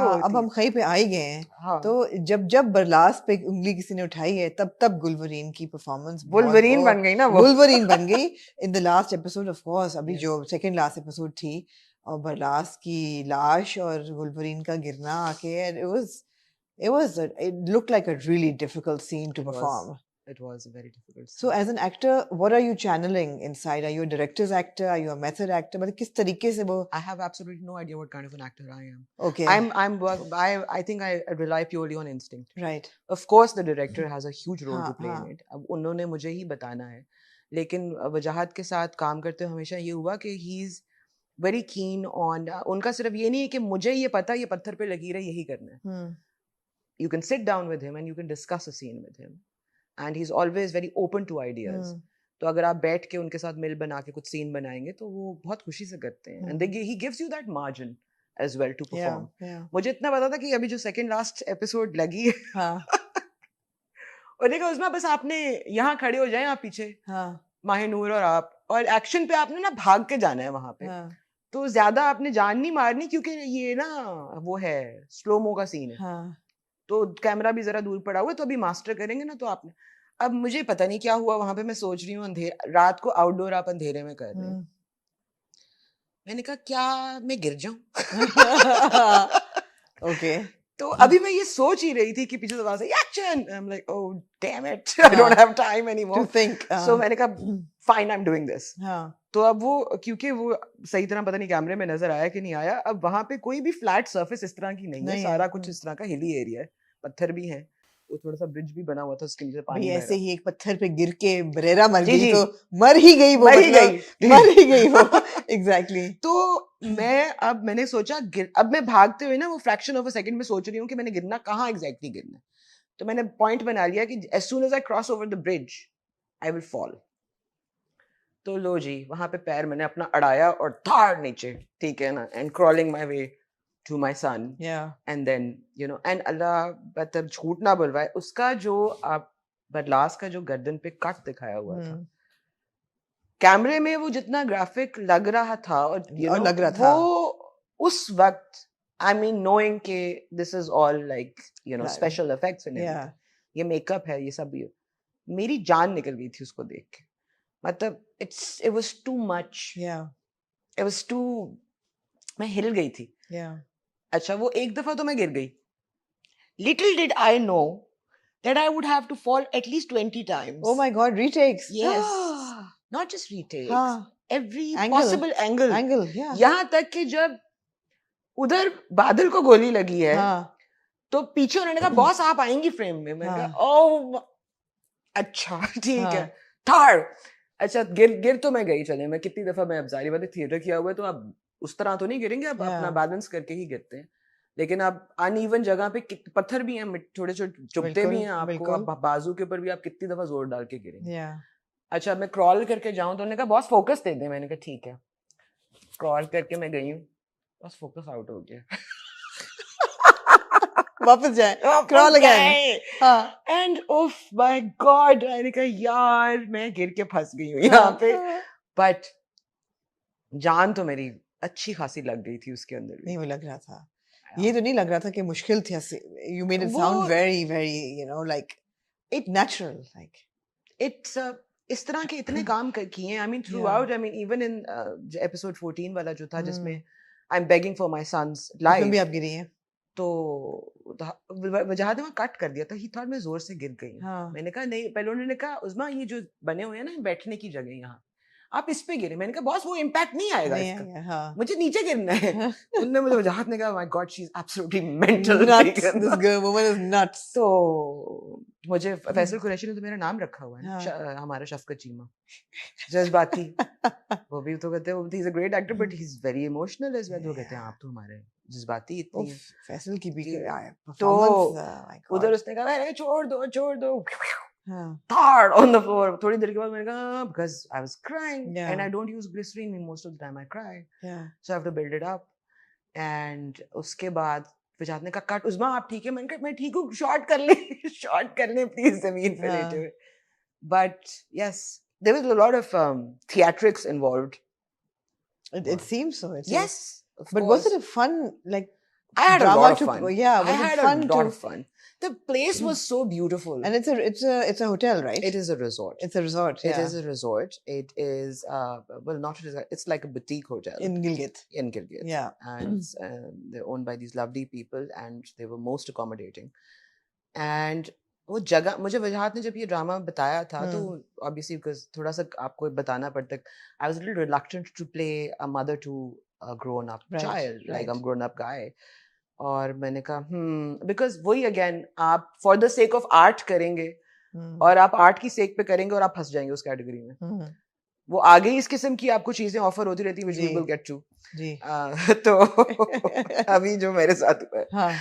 हाँ, होती अब हम कहीं पे आ ही गए हैं। हाँ तो जब बरलास पे उंगली किसी ने उठाई है तब गुलवरीन की परफॉर्मेंस वुल्वरीन बन गई ना वो वुल्वरीन बन गई in the last episode of course. अभी Yes. जो सेकंड लास्ट एपिसोड थी और बरलास की लाश और वुल्वरीन का गिरना आके, it looked like a really difficult scene to perform. It was a very difficult scene. So as an actor, what are you channeling inside? Are you a director's actor? Are you a method actor? मतलब किस तरीके से वो? I have absolutely no idea what kind of an actor I am. Okay. I think I rely purely on instinct. Right. Of course, the director has a huge role हाँ, to play हाँ. in it. अब उन्होंने मुझे ही बताना है. लेकिन वजाहत के साथ काम करते हुए हमेशा ये हुआ कि he is very keen on. उनका सिर्फ ये नहीं है कि मुझे ये पता ये पत्थर पे लकीर है यही करना है. You can sit down with him and you can discuss a scene with him. And he's always very open to ideas. तो अगर आप बैठ के उनके साथ मिल बना के कुछ सीन बनाएंगे तो वो बहुत खुशी से करते हैं. And he gives you that margin as well to perform. मुझे इतना पता था कि अभी जो second last episode लगी है और देखो उसमें बस आपने यहाँ खड़े हो जाए आप पीछे माहिनूर और आप और एक्शन पे आपने ना भाग के जाना है वहां पे. तो ज्यादा आपने जान नहीं मारनी क्योंकि ये ना वो है स्लो मो का सीन है. तो कैमरा भी जरा दूर पड़ा हुआ है तो अभी मास्टर करेंगे ना तो आपने अब मुझे पता नहीं क्या हुआ वहां पे. मैं सोच रही हूँ रात को आउटडोर आप अंधेरे में कर रहे हैं. मैंने कहा क्या मैं गिर जाऊं. ओके. तो अभी मैं ये सोच ही रही थी कि पीछे से आवाज आई action. I am like oh damn it I don't have time anymore to think. So मैंने कहा fine I am doing this. तो अब वो क्योंकि वो सही तरह पता नहीं कैमरे में नजर आया कि नहीं आया. अब वहां पे कोई भी फ्लैट सरफेस इस तरह की नहीं है. सारा कुछ इस तरह का हिली एरिया है. पत्थर भी हैं. वो थोड़ा सा ब्रिज भी बना हुआ था उसके नीचे पानी ऐसे ही एक पत्थर पे गिर के बरेरा मर गई तो मर ही गई वो. एग्जैक्टली. तो मैंने सोचा अब मैं भागते हुए ना वो फ्रैक्शन ऑफ अ सेकंड में सोच रही हूँ कि मैंने गिरना कहाँ एग्जैक्टली गिरना है. तो मैंने पॉइंट बना लिया कि as soon as I cross over the bridge I will fall. तो लो जी वहां पे पैर मैंने अपना अड़ाया और धार नीचे. ठीक है ना. And crawling my way to my son. And then and Allah मतलब झूठ ना बोलवाए उसका जो आप बरलास का जो गर्दन पे कट दिखाया हुआ था कैमरे में वो जितना ग्राफिक लग रहा था और लग रहा था वो उस वक्त I mean knowing के this is all like special effects and everything. ये मेकअप है ये सब मेरी जान निकल गई थी उसको देख के. मतलब it was too much. It was too. मैं हिल गई थी. अच्छा वो एक दफा तो मैं गिर गई. Little did I know that I would have to fall at least 20 times. Oh my God, retakes. Yes. Not just retakes. Every possible angle. Yeah. यहाँ तक कि जब उधर बादल को गोली लगी है तो पीछे उन्होंने कहा बॉस आप आएंगी फ्रेम में. मैंने कहा ओह अच्छा ठीक है. थार अच्छा गिर तो मैं गई. चले मैं कितनी दफा मैं अब जारी बात थिएटर किया हुआ है तो अब उस तरह तो नहीं गिरेंगे. अब अपना बैलेंस करके ही गिरते हैं. लेकिन अब अनइवन जगह पे पत्थर भी हैं छोटे छोटे चुभते भी हैं आपको. अब बाजू के ऊपर भी आप कितनी दफा जोर डाल के गिरेंगे. अच्छा मैं क्रॉल करके जाऊं तो उन्होंने कहा बॉस फोकस दे दे. मैंने कहा ठीक है. क्रॉल करके मैं गई हूँ बस फोकस आउट हो गया. वापस जाए crawl again and oh my God. मैंने कहा यार मैं गिर के फंस गई हूँ यहाँ पे. बट जान तो मेरी अच्छी खासी लग गई थी उसके अंदर. नहीं वो लग रहा था. ये तो नहीं लग रहा था कि मुश्किल थी. You made it sound very very like it natural like it's इस तरह के इतने काम किए हैं. I mean throughout. I mean even in episode 14 वाला जो था जिसमें I'm begging for my son's life. भी आप गिरी हैं. तो वजह में कट कर दिया था. ही थॉट मैं जोर से गिर गई. मैंने कहा नहीं. पहले उन्होंने कहा उस्मा ये जो बने हुए हैं ना बैठने की जगह यहाँ आप इस पे गिरे. मैंने कहा बॉस वो इम्पैक्ट नहीं आएगा इसका. मुझे नीचे गिरना है. उन्होंने मुझे वजाहत ने कहा my God she is absolutely mental. This girl woman is nuts. तो मुझे फैसल कुरैशी ने तो मेरा नाम रखा हुआ है हमारा शफकत चीमा जज्बाती. वो भी तो कहते हैं he is a great actor but he is very emotional as well. वो कहते हैं आप तो हमारे जज्बाती इतनी है. फैसल की भी तो उधर उसने कहा छोड़ दो hard on the floor. थोड़ी देर के बाद मैंने कहा because I was crying and I don't use glycerine most of the time I cry. So I have to build it up. And उसके बाद विजात ने कहा कट उस्मा आप ठीक है. मैंने कहा मैं ठीक हूँ. शॉर्ट कर ले प्लीज जमीन पे लेटे हुए. But yes there was a lot of theatrics involved. It seems so. Yes but was it a fun like I had a drama lot of to fun. yeah, I was it had a fun lot to of fun. The place was so beautiful. and it's a hotel, right? It is a resort. It's a resort, It yeah. is a resort. It is well, not a resort. It's like a boutique hotel In Gilgit. in Gilgit. Yeah. And it's, they're owned by these lovely people, and they were most accommodating. And वो जगह मुझे वजाहत ने जब ये drama बताया था तो obviously because थोड़ा सा आपको बताना पड़ता है. I was a little reluctant to play a mother to a grown up child, like a grown up guy. और मैंने कहा because वही again आप for the sake of art करेंगे और आप art की sake पे करेंगे और आप फंस जाएंगे उस कैटेगरी में. वो आगे ही इस किस्म की आपको चीजें ऑफर होती रहती है which we will get to. जी. तो अभी जो मेरे साथ हुआ है. हाँ.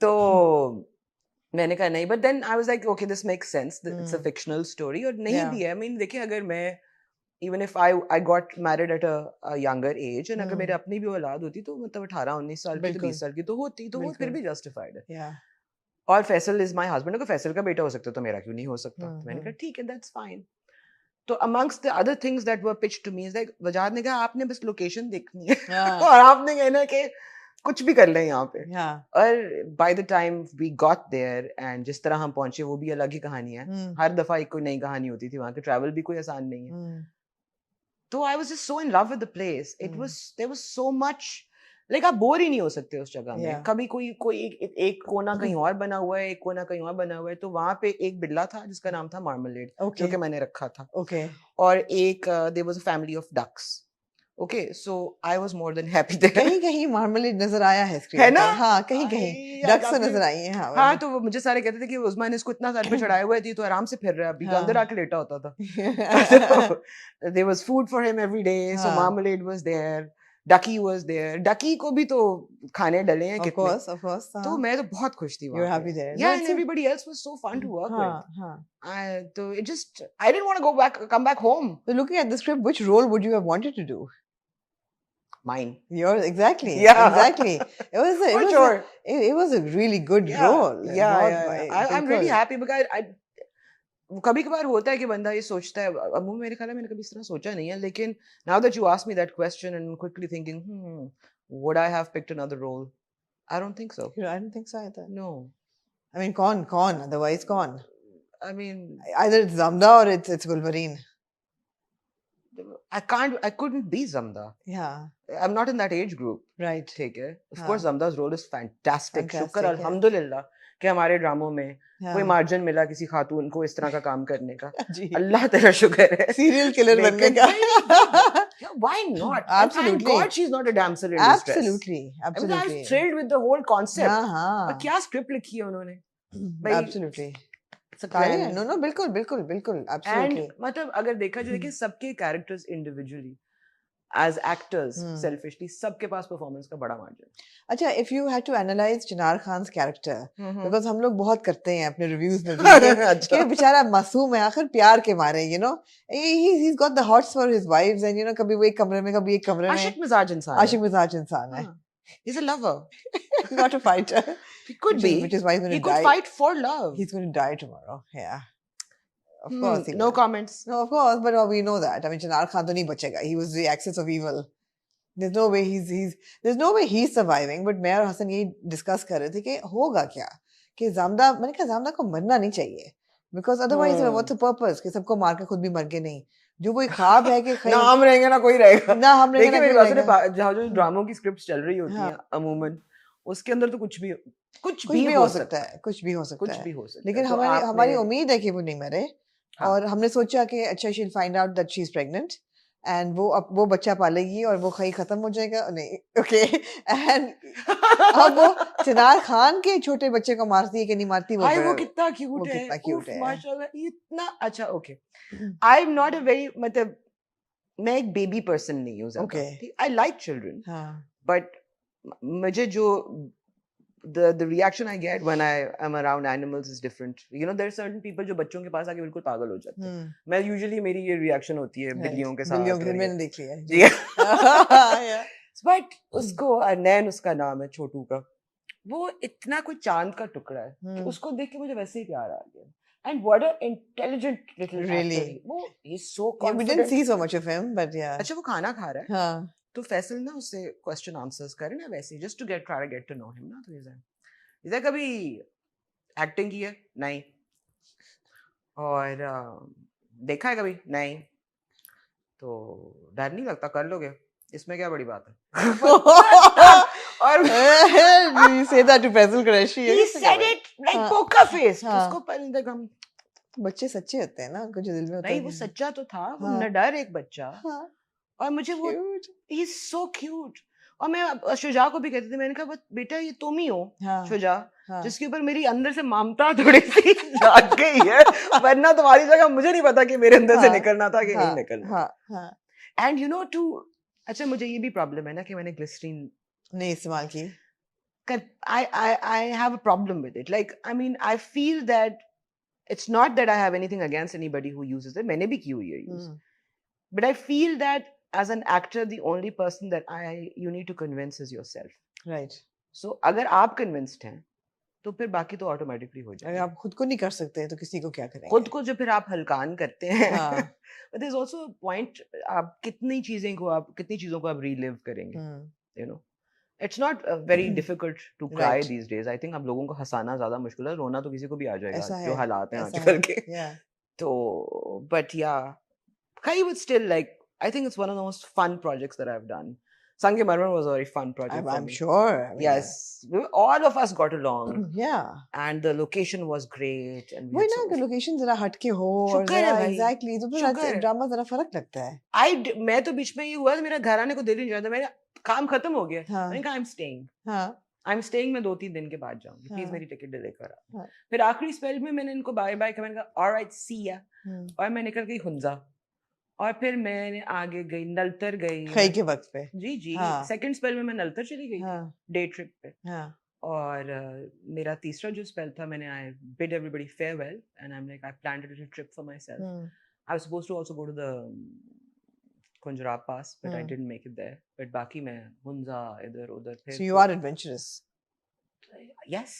तो मैंने कहा नहीं, but then I was like okay, this makes sense. It's a fictional story और नहीं भी है. I mean देखिए अगर मैं even if I got married at a younger age and अगर मेरे अपनी भी औलाद होती तो मतलब 18-19 साल की तो 20 साल की तो होती तो वो फिर भी justified है. और फैसल is my husband. अगर फैसल का बेटा हो सकता तो मेरा क्यों नहीं हो सकता. तो मैंने कहा ठीक है, that's fine. तो amongst the other things that were pitched to me is like वजाहत ने कहा आपने बस लोकेशन देखनी है और आपने कहना कि कुछ भी कर लें यहाँ पे. और by the time we got there and जिस तरह हम पहुंचे वो भी अलग ही कहानी है. हर दफा एक कोई नई कहानी होती थी. वहाँ के ट्रैवल भी कोई आसान नहीं है. तो I was just so in love with the place. There was so much. Like आप बोर ही नहीं हो सकते उस जगह में. कभी कोई एक कोना कहीं और बना हुआ है, एक कोना कहीं और बना हुआ है. तो वहाँ पे एक बिल्ला था जिसका नाम था मार्मलेड, जो कि मैंने रखा था. और एक there was a family of ducks. Okay, so I was more than happy there. कहीं मार्मलेड नजर आया है स्क्रीन है ना? हाँ, कहीं डक्स नजर आई हैं. हाँ, तो मुझे सारे कहते थे कि उस्मान इसको इतना सर पे चढ़ाए हुए थी तो आराम से फिर रहा है. अभी तो अंदर आके लेटा होता था. There was food for him every day, so marmalade was there. Ducky was there. Ducky को भी तो खाने डले हैं कितने. Of course. तो मैं तो बहुत खुश थी वहाँ. You're happy there. Yeah, and everybody else was so fun to work with. So it just, I didn't want to come back home. So looking at the script, which role would you have wanted to do? Mine. Yours, exactly. Yeah. Exactly. It was a really good role. Yeah. I'm really happy because कभी कभार होता है कि बंदा ये सोचता है. अब मेरे ख्याल में मैंने कभी इस तरह सोचा नहीं है, लेकिन now that you asked me that question and quickly thinking would I have picked another role? I don't think so. I don't think so either. No. I mean कौन otherwise कौन? I mean either it's Zamda or it's Gulbareen. I couldn't be Zamda. Yeah. I'm not in that age group. Right. ठीक है. Of course Zamda's role is fantastic. शुक्र अल्हम्दुलिल्लाह कि हमारे ड्रामों में कोई मार्जिन मिला किसी खातून को इस तरह का काम करने का. अल्लाह तेरा शुक्र है. सीरियल किलर बनने का. Why not? Absolutely. Thank God she's not a damsel in distress. Absolutely. I was thrilled with the whole concept. हाँ. क्या स्क्रिप्ट लिखी है उन्होंने? Absolutely. No, बिल्कुल. Absolutely. And मतलब अगर देखा जाए कि सबके characters individually as actors selfishly सबके पास परफॉर्मेंस का बड़ा मार्जिन. अच्छा, if you had to analyze Chinar Khan's character because हम लोग बहुत करते हैं अपने रिव्यूज में भी कि बेचारा मासूम है आखिर प्यार के मारे, you know, he's got the hots for his wives and you know कभी वो एक कमरे में कभी एक कमरे में. आशिक मिजाज इंसान है. He's a lover. Not a fighter. He could be. Which is why he's going to die. He could fight for love. He's going to die tomorrow. Yeah. Of course. No comments. No, of course. But we know that. I mean, Chinar Khan to nahi bachega. He was the axis of evil. There's no way there's no way he's surviving. But मैं और हसन ये discuss कर रहे थे कि होगा क्या कि ज़ामदा, मैंने कहा ज़ामदा को मरना नहीं चाहिए. Because otherwise what's the purpose? कि सबको मार के खुद भी मर के नहीं. जो कोई ख्वाब है कि ना हम रहेंगे ना कोई रहेगा. ना हम रहेंगे ना कोई रहेगा. जहाँ जो ड्रामों की स्क्रिप्ट्स चल रही होती हैं अमूमन उसके अंदर तो कुछ भी हो सकता है. लेकिन हमारी उम्मीद है कि वो नहीं मरे. और हमने सोचा कि अच्छा she'll find out that she's pregnant and वो बच्चा पालेगी और वो खई खत्म हो जाएगा. नहीं, okay. And अब वो चिनार खान के छोटे बच्चे को मारती है कि नहीं मारती वो कितना क्यूट है माशाल्लाह इतना अच्छा. Okay, I'm not a very मतलब मैं एक बेबी पर्सन नहीं हूँ. Okay. I like children. But मुझे जो the reaction I get when I am around animals is different. You know, there are certain people जो बच्चों के पास आके बिल्कुल पागल हो जाते हैं. मैं usually मेरी ये reaction होती है बिल्लियों के साथ. बिल्लियों की मैंने देख लिया है. But उसको नैन उसका नाम है छोटू का. वो इतना कोई चांद का टुकड़ा है. उसको देख के मुझे वैसे ही प्यार आ गया. And what an intelligent little really actor. He's so confident. We didn't see so much of him, but yeah. अच्छा वो खाना खा रहा है. हाँ. तो फैसल ना उससे क्वेश्चन आंसर्स करे ना वैसे, just to try to get to know him ना। तो इधर कभी एक्टिंग की है? नहीं। और देखा है कभी? नहीं। तो डर नहीं लगता? कर लोगे, इसमें क्या बड़ी बात है? और you say that to Faisal Qureshi. he said it like poker face. उसको पर देख हम बच्चे सच्चे होते हैं ना, कुछ दिल में होता है। नहीं, वो सच्चा तो था, वो नडर एक बच्चा। और मुझे वो ही इज सो क्यूट। और मैं शुजा को भी कहती थी, मैंने कहा बेटा ये तुम ही हो शुजा, जिसके ऊपर मेरी अंदर से ममता थोड़ी सी जाग गई है, वरना तुम्हारी जगह मुझे नहीं पता कि मेरे अंदर से निकलना था कि नहीं निकलना। एंड यू नो टू, अच्छा मुझे ये भी प्रॉब्लम है ना कि मैंने ग्लिसरीन नहीं इस्तेमाल की। I have a problem with it. Like, I mean, I feel that it's not that I have anything against anybody who uses it. मैंने भी की हुई है use. But I feel that as an actor, the only person that you need to convince is yourself. Right. So अगर आप convinced हैं, तो फिर बाकी तो automatically हो जाएगा। अगर आप खुद को नहीं कर सकते तो किसी को क्या करेंगे? खुद को जो फिर आप हलकान करते हैं। But there's also a point, आप कितनी चीजों को आप relive करेंगे, you know. It's not very difficult to cry these days. I think अब लोगों को हंसाना ज्यादा मुश्किल है, रोना तो किसी को भी आ जाएगा, जो हालात हैं आजकल के। तो but yeah, Khai was still like, I think it's one of the most fun projects that I've done. Sange Marmar was a very fun project. I'm sure. I mean, yes, all of us got along. Yeah. And the location was great. And वही ना कि location जरा हटके हो और जरा exactly तो फिर ड्रामा जरा फर्क लगता है। मैं तो बीच में ये हुआ, मेरा घर आने को दिल नहीं चाहता, मेरा काम खत्म हो गया। मैंने कहा I'm staying, मैं 2-3 दिन के बाद जाऊंगी, प्लीज मेरी टिकट डिले करा। फिर आखिरी स्पेल में मैंने इनको बाय बाय कहा, मैंने कहा ऑलराइट सी या, और मैं निकल गई हुंजा। और फिर मैंने आगे गई, नलतर गई खई के वक्त पे। जी सेकंड स्पेल में मैं नलतर चली गई डे ट्रिप पे। और मेरा तीसरा जो स्पेल था, मैंने I bid everybody farewell and I am like I planned a little trip for myself. I was supposed to also go to the Kunjrab Pass, but I didn't make it there. But बाकी मैं हुंजा इधर उधर फिर। So you are adventurous. Yes.